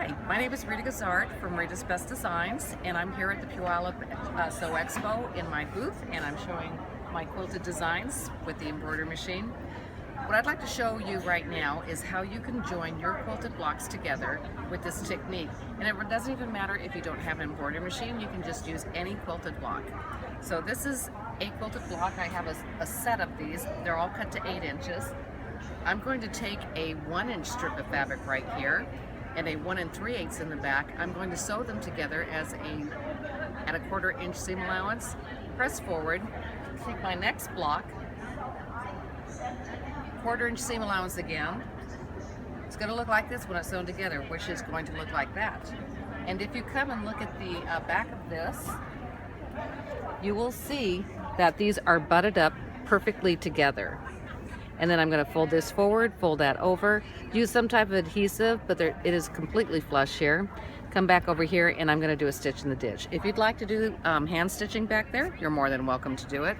Hi, my name is Rita Guzzard from Rita's Best Designs, and I'm here at the Puyallup Sew Expo in my booth, and I'm showing my quilted designs with the embroidery machine. What I'd like to show you right now is how you can join your quilted blocks together with this technique. And it doesn't even matter if you don't have an embroidery machine, you can just use any quilted block. So this is a quilted block. I have a set of these. They're all cut to 8 inches. I'm going to take a 1-inch strip of fabric right here and a 1 3/8 in the back. I'm going to sew them together at a 1/4 inch seam allowance. Press forward, take my next block, 1/4 inch seam allowance again. It's going to look like this when it's sewn together, which is going to look like that. And if you come and look at the back of this, you will see that these are butted up perfectly together. And then I'm going to fold this forward, fold that over, use some type of adhesive, but it is completely flush here. Come back over here and I'm going to do a stitch in the ditch. If you'd like to do hand stitching back there, you're more than welcome to do it.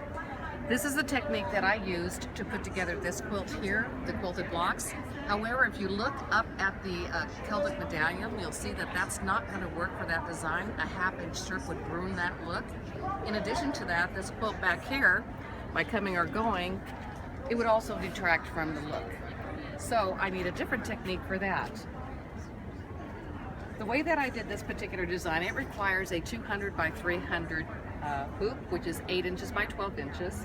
This is the technique that I used to put together this quilt here, the quilted blocks. However, if you look up at the Celtic medallion, you'll see that that's not going to work for that design. A 1/2 inch strip would ruin that look. In addition to that, this quilt back here, by coming or going, it would also detract from the look. So I need a different technique for that. The way that I did this particular design, it requires a 200 by 300 hoop, which is 8 inches by 12 inches.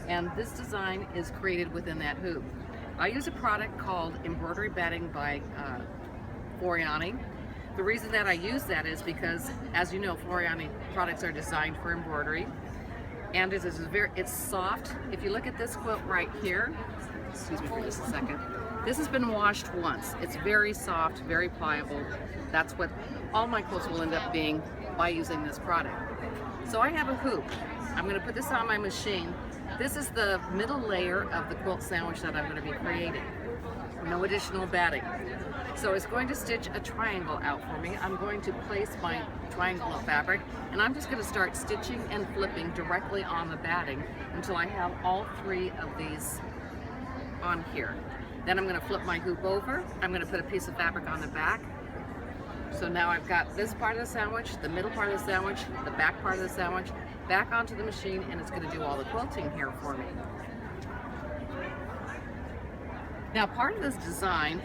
And this design is created within that hoop. I use a product called embroidery batting by Floriani. The reason that I use that is because, as you know, Floriani products are designed for embroidery. And it's soft. If you look at this quilt right here, excuse me for just a second, this has been washed once. It's very soft, very pliable. That's what all my quilts will end up being by using this product. So I have a hoop. I'm going to put this on my machine. This is the middle layer of the quilt sandwich that I'm going to be creating. No additional batting. So it's going to stitch a triangle out for me. I'm going to place my triangle of fabric, and I'm just going to start stitching and flipping directly on the batting until I have all 3 of these on here. Then I'm going to flip my hoop over. I'm going to put a piece of fabric on the back. So now I've got this part of the sandwich, the middle part of the sandwich, the back part of the sandwich, back onto the machine, and it's going to do all the quilting here for me. Now, part of this design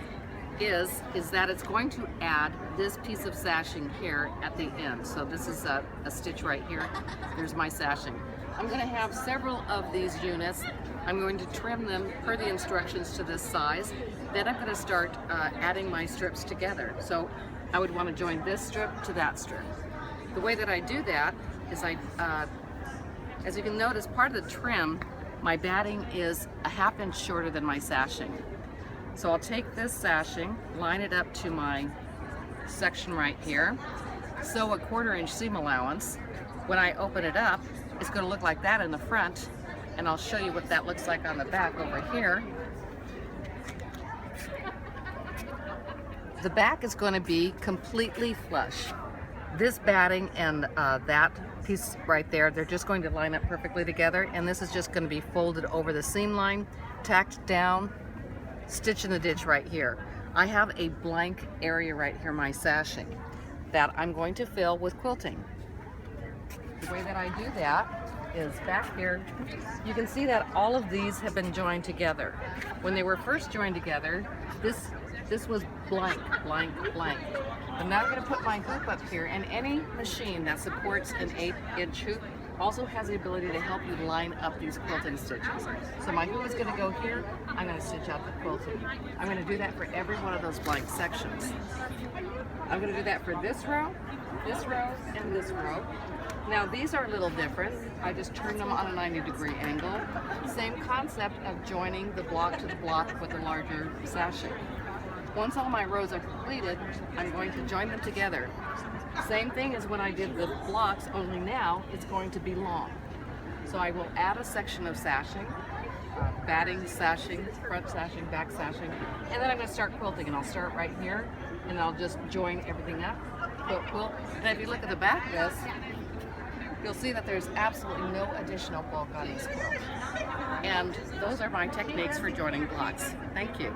is that it's going to add this piece of sashing here at the end. So this is a stitch right here. There's my sashing. I'm going to have several of these units. I'm going to trim them per the instructions to this size. Then I'm going to start adding my strips together. So I would want to join this strip to that strip. The way that I do that is as you can notice, part of the trim, my batting is a 1/2 inch shorter than my sashing. So I'll take this sashing, line it up to my section right here, sew a 1/4 inch seam allowance. When I open it up, it's going to look like that in the front, and I'll show you what that looks like on the back over here. The back is going to be completely flush. This batting and that piece right there, they're just going to line up perfectly together, and this is just going to be folded over the seam line, tacked down, stitch in the ditch right here. I have a blank area right here, my sashing, that I'm going to fill with quilting. The way that I do that is back here. You can see that all of these have been joined together. When they were first joined together, this was blank, blank, blank. But now I'm going to put my hoop up here, and any machine that supports an 8-inch hoop also has the ability to help you line up these quilting stitches. So my hoop is going to go here. I'm going to stitch out the quilting. I'm going to do that for every one of those blank sections. I'm going to do that for this row, and this row. Now these are a little different. I just turned them on a 90-degree angle. Same concept of joining the block to the block with a larger sashing. Once all my rows are completed, I'm going to join them together. Same thing as when I did the blocks, only now it's going to be long. So I will add a section of sashing, batting, sashing, front sashing, back sashing, and then I'm going to start quilting, and I'll start right here, and I'll just join everything up, quilt, quilt. And if you look at the back of this, you'll see that there's absolutely no additional bulk on these quilts. And those are my techniques for joining blocks. Thank you.